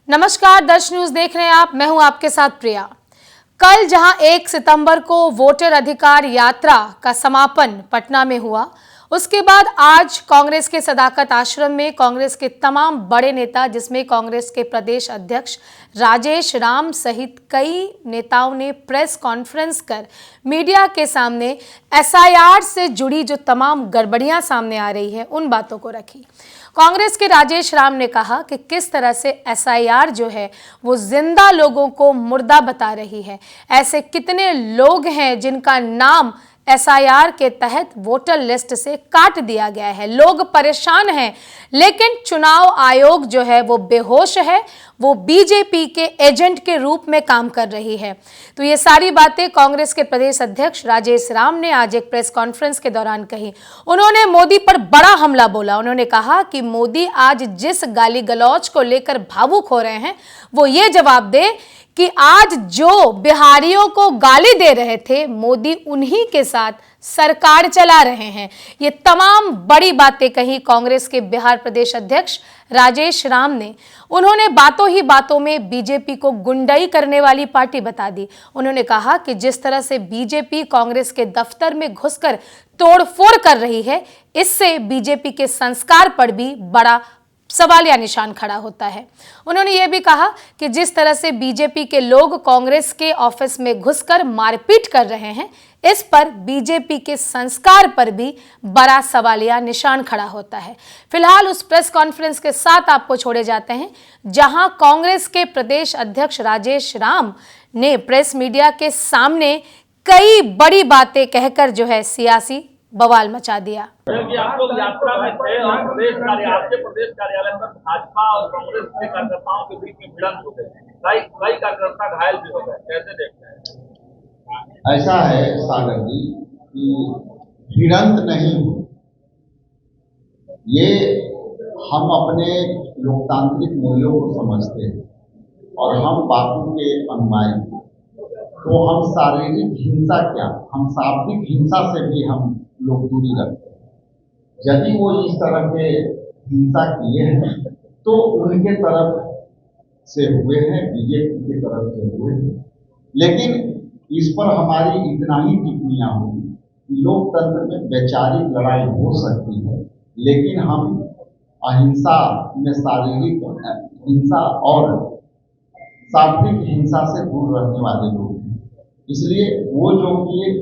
नमस्कार, दर्श न्यूज देख रहे हैं आप। मैं हूं आपके साथ प्रिया। कल जहां 1 सितंबर को वोटर अधिकार यात्रा का समापन पटना में हुआ, उसके बाद आज कांग्रेस के सदाकत आश्रम में कांग्रेस के तमाम बड़े नेता, जिसमें कांग्रेस के प्रदेश अध्यक्ष राजेश राम सहित कई नेताओं ने प्रेस कॉन्फ्रेंस कर मीडिया के सामने एसआईआर से जुड़ी जो तमाम गड़बड़ियां सामने आ रही है उन बातों को रखी। कांग्रेस के राजेश राम ने कहा कि किस तरह से एसआईआर जो है वो जिंदा लोगों को मुर्दा बता रही है। ऐसे कितने लोग हैं जिनका नाम एसआईआर के तहत वोटर लिस्ट से काट दिया गया है। लोग परेशान हैं, लेकिन चुनाव आयोग जो है वो बेहोश है, वो बीजेपी के एजेंट के रूप में काम कर रही है। तो ये सारी बातें कांग्रेस के प्रदेश अध्यक्ष राजेश राम ने आज एक प्रेस कॉन्फ्रेंस के दौरान कही। उन्होंने मोदी पर बड़ा हमला बोला। उन्होंने कहा कि मोदी आज जिस गाली गलौज को लेकर भावुक हो रहे हैं, वो ये जवाब दे कि आज जो बिहारियों को गाली दे रहे थे, मोदी उन्हीं के साथ सरकार चला रहे हैं। ये तमाम बड़ी बातें कही कांग्रेस के बिहार प्रदेश अध्यक्ष राजेश राम ने। उन्होंने बातों ही बातों में बीजेपी को गुंडाई करने वाली पार्टी बता दी। उन्होंने कहा कि जिस तरह से बीजेपी कांग्रेस के दफ्तर में घुसकर तोड़फोड़ कर रही है, इससे बीजेपी के संस्कार पर भी बड़ा सवालिया निशान खड़ा होता है। उन्होंने ये भी कहा कि जिस तरह से बीजेपी के लोग कांग्रेस के ऑफिस में घुसकर मारपीट कर रहे हैं, इस पर बीजेपी के संस्कार पर भी बड़ा सवालिया निशान खड़ा होता है। फिलहाल उस प्रेस कॉन्फ्रेंस के साथ आपको छोड़े जाते हैं जहां कांग्रेस के प्रदेश अध्यक्ष राजेश राम ने प्रेस मीडिया के सामने कई बड़ी बातें कहकर जो है सियासी बवाल मचा दिया। आप लोग यात्रा में थे और प्रदेश कार्यालय पर भाजपा और कांग्रेस के कार्यकर्ताओं के बीच में भिड़ंत हो गई। कई कार्यकर्ता घायल भी हो गए। कैसे देखते हैं? ऐसा है सागर जी कि भिड़ंत नहीं हो, ये हम अपने लोकतांत्रिक मूल्यों को समझते हैं और हम बापू के अनुयायी। तो हम शारीरिक हिंसा क्या, हम शाब्दिक हिंसा से भी हम लोग दूरी रखते हैं। यदि वो इस तरह के हिंसा किए हैं तो उनके तरफ से हुए हैं, बीजेपी की तरफ से हुए हैं। लेकिन इस पर हमारी इतना ही टिप्पणियां होंगी कि लोकतंत्र में वैचारिक लड़ाई हो सकती है, लेकिन हम अहिंसा में शारीरिक हिंसा और शाब्दिक हिंसा से दूर रहने वाले लोग हैं। इसलिए वो जो किए,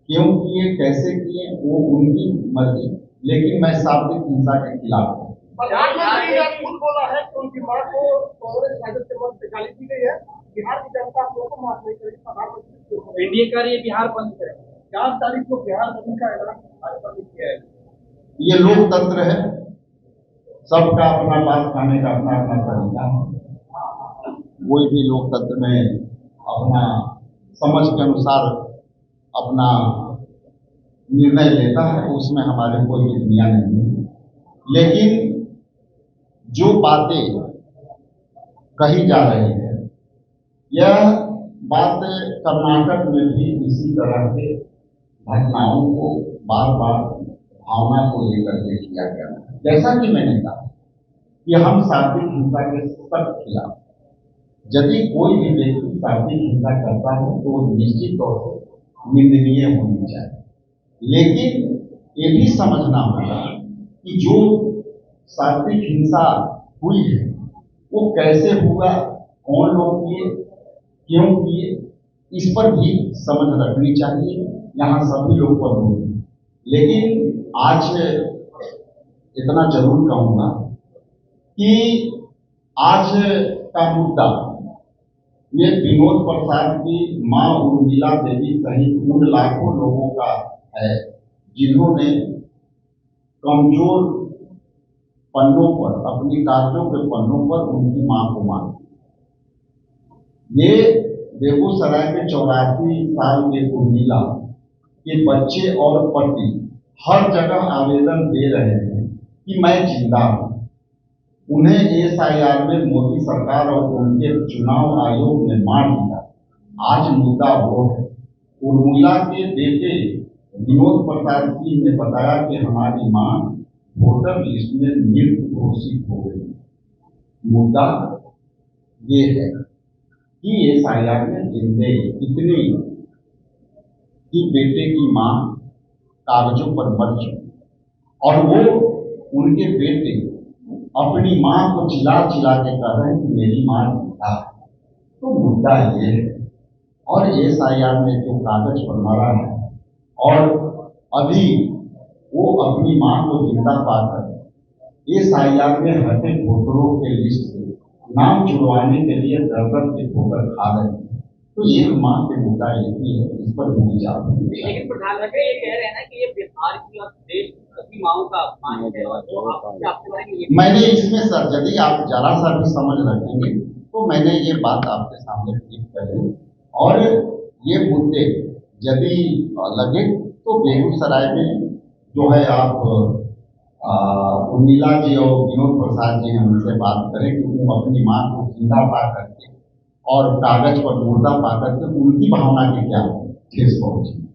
क्यों किए, कैसे किए, वो उनकी मर्जी, लेकिन मैं शाब्दिक हिंसा के खिलाफ हूँ। प्रधानमंत्री ने खुद बोला है कि उनकी मां को कांग्रेस सांसद के मंच से गाली दी गई है। बिहार की जनता को माफ नहीं करेगी। प्रधानमंत्री एनडीए का ये बिहार बंद करें। 4 तारीख को बिहार बंद का ऐलान भाजपा ने किया है। ये लोकतंत्र है, सबका अपना बात खाने का अपना अपना तरीका है। कोई भी लोकतंत्र में अपना समझ के अनुसार अपना निर्णय लेता है, उसमें हमारे कोई भी दुनिया नहीं है। लेकिन जो बातें कही जा रही है, यह बात कर्नाटक में भी इसी तरह के घटनाओं को बार बार भावना को लेकर के किया गया। जैसा कि मैंने कहा कि हम शाब्दिक हिंसा के सख्त खिलाफ। यदि कोई भी व्यक्ति शाब्दिक हिंसा करता है तो निश्चित तौर से निंदनीय होनी चाहिए, लेकिन ये भी समझना होगा कि जो शाब्दिक हिंसा हुई है वो कैसे हुआ, कौन लोग किए, क्यों किए, इस पर भी समझ रखनी चाहिए। यहाँ सभी लोग पर होंगे, लेकिन आज इतना जरूर कहूँगा कि आज का मुद्दा ये विनोद प्रसाद की मां उर्मिला देवी सहित उन लाखों लोगों का है जिन्होंने कमजोर पन्नों पर, अपनी कागजों के पन्नों पर उनकी मां को मान। ये बेगूसराय के 84 साल के उर्मिला के बच्चे और पति हर जगह आवेदन दे रहे हैं कि मैं जिंदा हूं। उन्हें एसआईआर में मोदी सरकार और उनके चुनाव आयोग ने मार दिया। आज मुद्दा वो है। उर्मिला के बेटे विनोद प्रसाद जी ने बताया कि हमारी मां वोटर लिस्ट में मृत घोषित हो गई। मुद्दा ये है कि SIR में जिंदे कितनी कि बेटे की मां कागजों पर मर चुकी और वो उनके बेटे अपनी मां को चिल्ला चिल्ला के कह रहे हैं कि मेरी मां जिंदा है। तो मुद्दा ये है और SIR में जो कागज पर मरा है और अभी वो अपनी मां को जिंदा पाकर SIR में हटे वोटरों के लिस्ट से नाम जुड़वाने के लिए दर के ठोकर खा रहे हैं। तो ये मां के मुद्दा यही है, इस पर भी विचार। लेकिन प्रधानमंत्री ये कह रहे हैं ना कि ये बिहार की और देश की माओं का अपमान है और वो आपके बारे में ये मैंने इसमें सर यदि आप जरा सा भी समझ रखेंगे तो मैंने ये बात आपके सामने ठीक करी और ये मुद्दे यदि लगे तो बेगूसराय में जो है आप उर्मिला जी और विनोद प्रसाद जी हम उनसे बात करें कि वो अपनी मां को जिंदा पा करके और कागज पर मुर्दा पा करके उनकी भावना की क्या ठेस पहुंची।